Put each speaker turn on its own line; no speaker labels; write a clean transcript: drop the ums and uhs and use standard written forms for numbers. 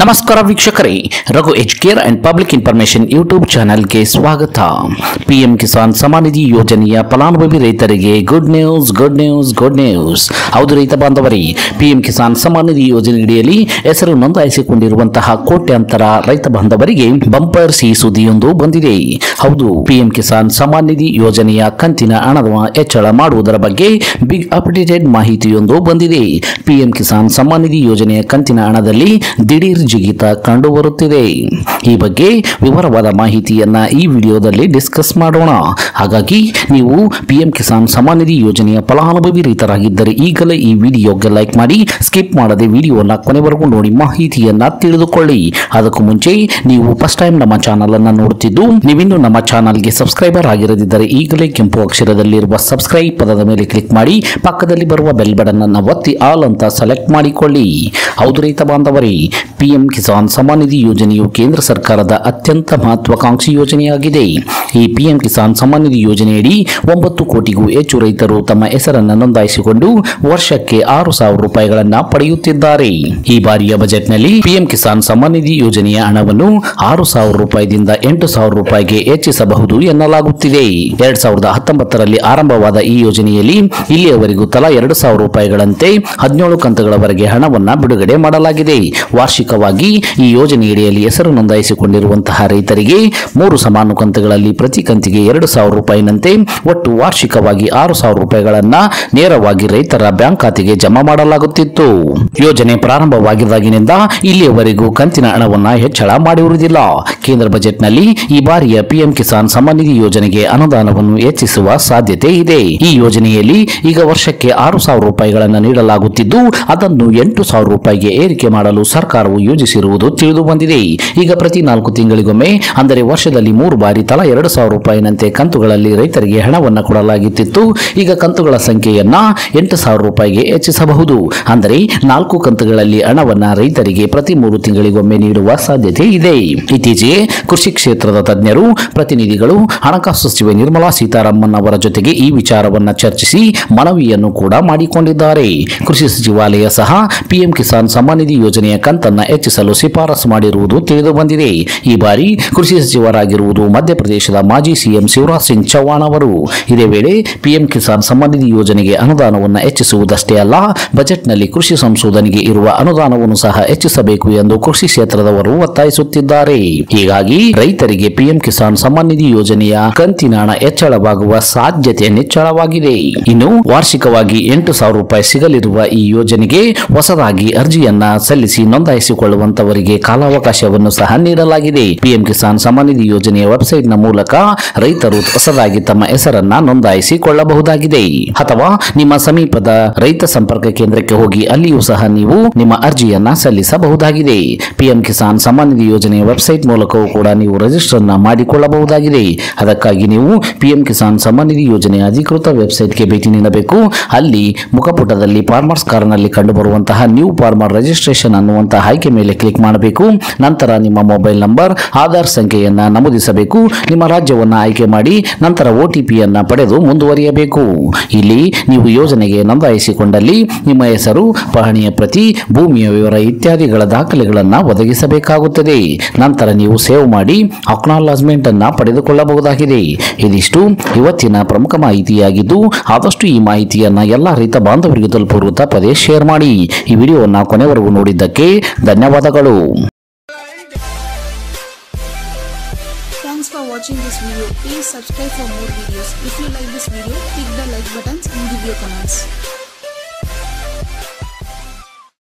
ನಮಸ್ಕಾರ ವೀಕ್ಷಕರೇ, Raghu edge care and public information YouTube ಚಾನೆಲ್ಗೆ ಸ್ವಾಗತ. ಪಿಎಂ ಕಿಸಾನ್ ಸಮ್ಮಾನ್ ನಿಧಿ ಯೋಜನೆಯ ಫಲಾನುಭವಿ ರೈತರಿಗೆ ಗುಡ್ ನ್ಯೂಸ್. ಹೌದು ರೈತ ಬಾಂಧವರೇ, ಪಿಎಂ ಕಿಸಾನ್ ಸಮ್ಮಾನ್ ನಿಧಿ ಯೋಜನೆಯಡಿಯಲ್ಲಿ ಹೆಸರು ನೋಂದಾಯಿಸಿಕೊಂಡಿರುವಂತಹ ಕೋಟ್ಯಾಂತರ ರೈತ ಬಾಂಧವರಿಗೆ ಬಂಪರ್ ಸಿಹಿ ಸುದ್ದಿಯೊಂದು ಬಂದಿದೆ. ಹೌದು, ಪಿಎಂ ಕಿಸಾನ್ ಸಮ್ಮಾನ್ ನಿಧಿ ಯೋಜನೆಯ ಕಂತಿನ ಹಣದ ಹೆಚ್ಚಳ ಮಾಡುವುದರ ಬಗ್ಗೆ ಬಿಗ್ ಅಪ್ಡೇಟೆಡ್ ಮಾಹಿತಿಯೊಂದು ಬಂದಿದೆ. ಪಿಎಂ ಕಿಸಾನ್ ಸಮ್ಮಾನ್ ನಿಧಿ ಯೋಜನೆಯ ಕಂತಿನ ಹಣದಲ್ಲಿ ದಿಢೀರ್ ಜಿಗಿತ ಕಂಡು ಬರುತ್ತಿದೆ. ಈ ಬಗ್ಗೆ ವಿವರವಾದ ಮಾಹಿತಿಯನ್ನ ಈ ವಿಡಿಯೋದಲ್ಲಿ ಡಿಸ್ಕಸ್ ಮಾಡೋಣ. ಹಾಗಾಗಿ ನೀವು ಪಿಎಂ ಕಿಸಾನ್ ಸಮ್ಮಾನ್ ನಿಧಿ ಯೋಜನೆಯ ಫಲಾನುಭವಿ ರೈತರಾಗಿದ್ದರೆ ಈಗಲೇ ಈ ವಿಡಿಯೋಗೆ ಲೈಕ್ ಮಾಡಿ, ಸ್ಕಿಪ್ ಮಾಡದೆ ವಿಡಿಯೋನ ಕೊನೆವರೆಗೂ ನೋಡಿ ಮಾಹಿತಿಯನ್ನ ತಿಳಿದುಕೊಳ್ಳಿ. ಅದಕ್ಕೂ ಮುಂಚೆ ನೀವು ಫಸ್ಟ್ ಟೈಮ್ ನಮ್ಮ ಚಾನಲ್ ಅನ್ನ ನೋಡುತ್ತಿದ್ದು ನೀವಿನ್ನು ನಮ್ಮ ಚಾನಲ್ಗೆ ಸಬ್ಸ್ಕ್ರೈಬರ್ ಆಗಿರದಿದ್ದರೆ ಈಗಲೇ ಕೆಂಪು ಅಕ್ಷರದಲ್ಲಿರುವ ಸಬ್ಸ್ಕ್ರೈಬ್ ಪದದ ಮೇಲೆ ಕ್ಲಿಕ್ ಮಾಡಿ ಪಕ್ಕದಲ್ಲಿ ಬರುವ ಬೆಲ್ ಬಟನ್ ಅನ್ನು ಒತ್ತಿ ಆಲ್ ಅಂತ ಸೆಲೆಕ್ಟ್ ಮಾಡಿಕೊಳ್ಳಿ. ಹೌದು ರೈತ ಬಾಂಧವರೇ, ಪಿಎಂ ಕಿಸಾನ್ ಸಮ್ಮಾನ್ ನಿಧಿ ಯೋಜನೆಯು ಕೇಂದ್ರ ಸರ್ಕಾರದ ಅತ್ಯಂತ ಮಹತ್ವಾಕಾಂಕ್ಷಿ ಯೋಜನೆಯಾಗಿದೆ. ಈ ಪಿಎಂ ಕಿಸಾನ್ ಸಮ್ಮಾನ್ ನಿಧಿ ಯೋಜನೆಯಡಿ 9 ಕೋಟಿಗೂ ಹೆಚ್ಚು ರೈತರು ತಮ್ಮ ಹೆಸರನ್ನು ನೋಂದಾಯಿಸಿಕೊಂಡು ವರ್ಷಕ್ಕೆ 6,000 ರೂಪಾಯಿಗಳನ್ನು ಪಡೆಯುತ್ತಿದ್ದಾರೆ. ಈ ಬಾರಿಯ ಬಜೆಟ್ನಲ್ಲಿ ಪಿಎಂ ಕಿಸಾನ್ ಸಮ್ಮಾನ್ ನಿಧಿ ಯೋಜನೆಯ ಹಣವನ್ನು 6,000 ರೂಪಾಯಿದಿಂದ 8,000 ರೂಪಾಯಿಗೆ ಹೆಚ್ಚಿಸಬಹುದು ಎನ್ನಲಾಗುತ್ತಿದೆ. 2019ರಲ್ಲಿ ಆರಂಭವಾದ ಈ ಯೋಜನೆಯಲ್ಲಿ ಇಲ್ಲಿಯವರೆಗೂ ತಲಾ 2,000 ರೂಪಾಯಿಗಳಂತೆ 17 ಕಂತುಗಳವರೆಗೆ ಹಣವನ್ನ ಬಿಡುಗಡೆ ಮಾಡಲಾಗಿದೆ. ವಾರ್ಷಿಕವಾಗಿ ಈ ಯೋಜನೆಯಡಿಯಲ್ಲಿ ಹೆಸರು ನೋಂದಾಯಿಸಿಕೊಂಡಿರುವಂತಹ ರೈತರಿಗೆ 3 ಸಮಾನ ಕಂತುಗಳಲ್ಲಿ ಪ್ರತಿ ಕಂತಿಗೆ 2,000 ರೂಪಾಯಿನಂತೆ ಒಟ್ಟು ವಾರ್ಷಿಕವಾಗಿ 6,000 ರೂಪಾಯಿಗಳನ್ನ ನೇರವಾಗಿ ರೈತರ ಬ್ಯಾಂಕ್ ಖಾತೆಗೆ ಜಮಾ ಮಾಡಲಾಗುತ್ತಿತ್ತು. ಯೋಜನೆ ಪ್ರಾರಂಭವಾಗಿದ್ದಾಗಿನಿಂದ ಇಲ್ಲಿಯವರೆಗೂ ಕಂತಿನ ಹಣವನ್ನ ಹೆಚ್ಚಳ ಮಾಡಿರುವುದಿಲ್ಲ. ಕೇಂದ್ರ ಬಜೆಟ್ನಲ್ಲಿ ಈ ಬಾರಿಯ ಪಿಎಂ ಕಿಸಾನ್ ಸಮ್ಮಾನ್ ನಿಧಿ ಯೋಜನೆಗೆ ಅನುದಾನವನ್ನು ಹೆಚ್ಚಿಸುವ ಸಾಧ್ಯತೆ ಇದೆ. ಈ ಯೋಜನೆಯಲ್ಲಿ ಈಗ ವರ್ಷಕ್ಕೆ 6,000 ರೂಪಾಯಿಗಳನ್ನು ನೀಡಲಾಗುತ್ತಿದ್ದು ಅದನ್ನು 8,000 ರೂಪಾಯಿಗೆ ಏರಿಕೆ ಮಾಡಲು ಸರ್ಕಾರವು ಯೋಜಿಸಿರುವುದು ತಿಳಿದು ಬಂದಿದೆ. ಈಗ ಪ್ರತಿ 4 ತಿಂಗಳಿಗೊಮ್ಮೆ ಅಂದರೆ ವರ್ಷದಲ್ಲಿ 3 ಬಾರಿ ತಲಾ 2,000 ರೂಪಾಯಿನಂತೆ ಕಂತುಗಳಲ್ಲಿ ರೈತರಿಗೆ ಹಣವನ್ನು ಕೊಡಲಾಗುತ್ತಿತ್ತು. ಈಗ ಕಂತುಗಳ ಸಂಖ್ಯೆಯನ್ನ 8,000 ರೂಪಾಯಿಗೆ ಹೆಚ್ಚಿಸಬಹುದು. ಅಂದರೆ 4 ಕಂತುಗಳಲ್ಲಿ ಹಣವನ್ನ ರೈತರಿಗೆ ಪ್ರತಿ 3 ತಿಂಗಳಿಗೊಮ್ಮೆ ನೀಡುವ ಸಾಧ್ಯತೆ ಇದೆ. ಇತ್ತೀಚೆಗೆ ಕೃಷಿ ಕ್ಷೇತ್ರದ ತಜ್ಞರು, ಪ್ರತಿನಿಧಿಗಳು ಹಣಕಾಸು ಸಚಿವೆ ನಿರ್ಮಲಾ ಸೀತಾರಾಮನ್ ಅವರ ಜೊತೆಗೆ ಈ ವಿಚಾರವನ್ನ ಚರ್ಚಿಸಿ ಮನವಿಯನ್ನು ಕೂಡ ಮಾಡಿಕೊಂಡಿದ್ದಾರೆ. ಕೃಷಿ ಸಚಿವಾಲಯ ಸಹ ಪಿಎಂ ಕಿಸಾನ್ ಸಮ್ಮಾನ್ ನಿಧಿ ಯೋಜನೆಯ ಕಂತನ್ನ ಹೆಚ್ಚಿಸಲು ಶಿಫಾರಸು ಮಾಡಿರುವುದು ತಿಳಿದು ಬಂದಿದೆ. ಈ ಬಾರಿ ಕೃಷಿ ಸಚಿವರಾಗಿರುವುದು ಮಧ್ಯಪ್ರದೇಶದ ಮಾಜಿ ಸಿಎಂ ಶಿವರಾಜ್ ಸಿಂಗ್ ಚೌಹಾಣ್ ಅವರು. ಇದೇ ವೇಳೆ ಪಿಎಂ ಕಿಸಾನ್ ಸಮ್ಮಾನ್ ನಿಧಿ ಯೋಜನೆಗೆ ಅನುದಾನವನ್ನು ಹೆಚ್ಚಿಸುವುದಷ್ಟೇ ಅಲ್ಲ, ಬಜೆಟ್ನಲ್ಲಿ ಕೃಷಿ ಸಂಶೋಧನೆಗೆ ಇರುವ ಅನುದಾನವನ್ನು ಸಹ ಹೆಚ್ಚಿಸಬೇಕು ಎಂದು ಕೃಷಿ ಕ್ಷೇತ್ರದವರು ಒತ್ತಾಯಿಸುತ್ತಿದ್ದಾರೆ. ಹೀಗಾಗಿ ರೈತರಿಗೆ ಪಿಎಂ ಕಿಸಾನ್ ಸಮ್ಮಾನ್ ನಿಧಿ ಯೋಜನೆಯ ಕಂತಿನ ಹಣ ಹೆಚ್ಚಳವಾಗುವ ಸಾಧ್ಯತೆ ನಿಚ್ಚಳವಾಗಿದೆ. ಇನ್ನು ವಾರ್ಷಿಕವಾಗಿ 8,000 ರೂಪಾಯಿ ಸಿಗಲಿರುವ ಈ ಯೋಜನೆಗೆ ಹೊಸದಾಗಿ ಅರ್ಜಿಯನ್ನ ಸಲ್ಲಿಸಿ ನೋಂದಾಯಿಸಿಕೊಳ್ಳುವಂತವರಿಗೆ ಕಾಲಾವಕಾಶವನ್ನು ಸಹ ನೀಡಲಾಗಿದೆ. ಪಿಎಂ ಕಿಸಾನ್ ಸಮ್ಮಾನ್ ನಿಧಿ ಯೋಜನೆಯ ವೆಬ್ಸೈಟ್ ನ ಮೂಲಕ ರೈತರು ಹೊಸದಾಗಿ ತಮ್ಮ ಹೆಸರನ್ನ ನೋಂದಾಯಿಸಿಕೊಳ್ಳಬಹುದಾಗಿದೆ. ಅಥವಾ ನಿಮ್ಮ ಸಮೀಪದ ರೈತ ಸಂಪರ್ಕ ಕೇಂದ್ರಕ್ಕೆ ಹೋಗಿ ಅಲ್ಲಿಯೂ ಸಹ ನೀವು ನಿಮ್ಮ ಅರ್ಜಿಯನ್ನ ಸಲ್ಲಿಸಬಹುದಾಗಿದೆ. ಪಿಎಂ ಕಿಸಾನ್ ಸಮ್ಮಾನ್ ನಿಧಿ ಯೋಜನೆಯ ವೆಬ್ಸೈಟ್ ಮೂಲಕವೂ ಕೂಡ ನೀವು ರಿಜಿಸ್ಟರ್ ಮಾಡಿಕೊಳ್ಳಬಹುದಾಗಿದೆ. ಅದಕ್ಕಾಗಿ ನೀವು ಪಿಎಂ ಕಿಸಾನ್ ಸಮ್ಮಾನ್ ನಿಧಿ ಯೋಜನೆಯ ಅಧಿಕೃತ ವೆಬ್ಸೈಟ್ಗೆ ಭೇಟಿ ನೀಡಬೇಕು. ಅಲ್ಲಿ ಮುಖಪುಟದಲ್ಲಿ ಫಾರ್ಮರ್ಸ್ ಕಾರ್ನಲ್ಲಿ ಕಂಡುಬರುವಂತಹ ನ್ಯೂ ಫಾರ್ಮರ್ ರಿಜಿಸ್ಟ್ರೇಷನ್ ಅನ್ನುವಂತಹ ಆಯ್ಕೆ ಮೇಲೆ ಕ್ಲಿಕ್ ಮಾಡಬೇಕು. ನಂತರ ನಿಮ್ಮ ಮೊಬೈಲ್ ನಂಬರ್, ಆಧಾರ್ ಸಂಖ್ಯೆಯನ್ನ ನಮೂದಿಸಬೇಕು. ನಿಮ್ಮ ರಾಜ್ಯವನ್ನ ಆಯ್ಕೆ ಮಾಡಿ ನಂತರ OTPಯನ್ನ ಪಡೆದು ಮುಂದುವರಿಯಬೇಕು. ಇಲ್ಲಿ ನೀವು ಯೋಜನೆಗೆ ನೋಂದಾಯಿಸಿಕೊಂಡಲ್ಲಿ ನಿಮ್ಮ ಹೆಸರು, ಪಹಣಿಯ ಪ್ರತಿ, ಭೂಮಿಯ ವಿವರ ಇತ್ಯಾದಿಗಳ ದಾಖಲೆಗಳನ್ನು ಒದಗಿಸಬೇಕಾಗುತ್ತದೆ. ನಂತರ ನೀವು ಸೇವ್ ಮಾಡಿ ಅಕ್ನಾಲಜ್ಮೆಂಟ್ ಅನ್ನ ಪಡೆದುಕೊಳ್ಳಬಹುದಾಗಿದೆ. ಇದಿಷ್ಟು ಇವತ್ತಿನ ಪ್ರಮುಖ ಮಾಹಿತಿಯಾಗಿದ್ದು ಆದಷ್ಟು ಈ ಮಾಹಿತಿಯನ್ನ ಎಲ್ಲ ರೈತ ಬಾಂಧವರಿಗೆ ತಲುಪಲು ತಪ್ಪದೆ ಶೇರ್ ಮಾಡಿ. ಈ ವಿಡಿಯೋವನ್ನು ಕೊನೆವರೆಗೂ ನೋಡಿದ್ದಕ್ಕೆ ಧನ್ಯವಾದಗಳು.
Thanks for watching this video. Please subscribe for more videos. If you like this video, click the like buttons and give your comments.